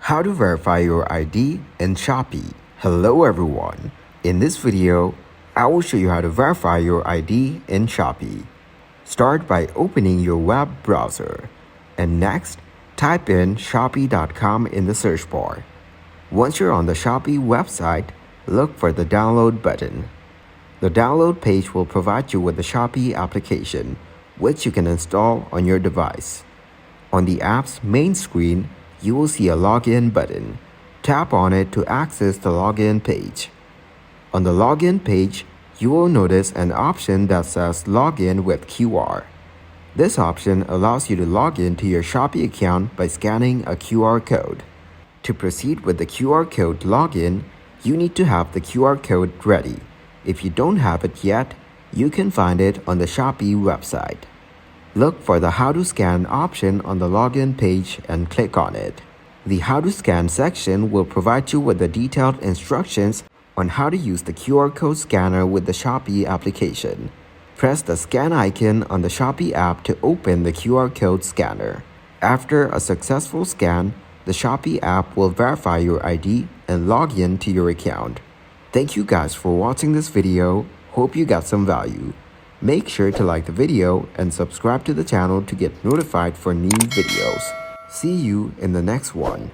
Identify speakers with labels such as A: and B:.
A: How to verify your ID in Shopee. Hello everyone. In this video, I will show you how to verify your ID in Shopee. Start by opening your web browser and next type in shopee.com in the search bar. Once you're on the Shopee website, look for the download button. The download page will provide you with the Shopee application, which you can install on your device. On the app's main screen, you will see a login button. Tap on it to access the login page. On the login page, you will notice an option that says Login with QR. This option allows you to log in to your Shopee account by scanning a QR code. To proceed with the QR code login, you need to have the QR code ready. If you don't have it yet, you can find it on the Shopee website. Look for the How to Scan option on the login page and click on it. The How to Scan section will provide you with the detailed instructions on how to use the QR code scanner with the Shopee application. Press the scan icon on the Shopee app to open the QR code scanner. After a successful scan, the Shopee app will verify your ID and log in to your account. Thank you guys for watching this video. Hope you got some value. Make sure to like the video and subscribe to the channel to get notified for new videos. See you in the next one.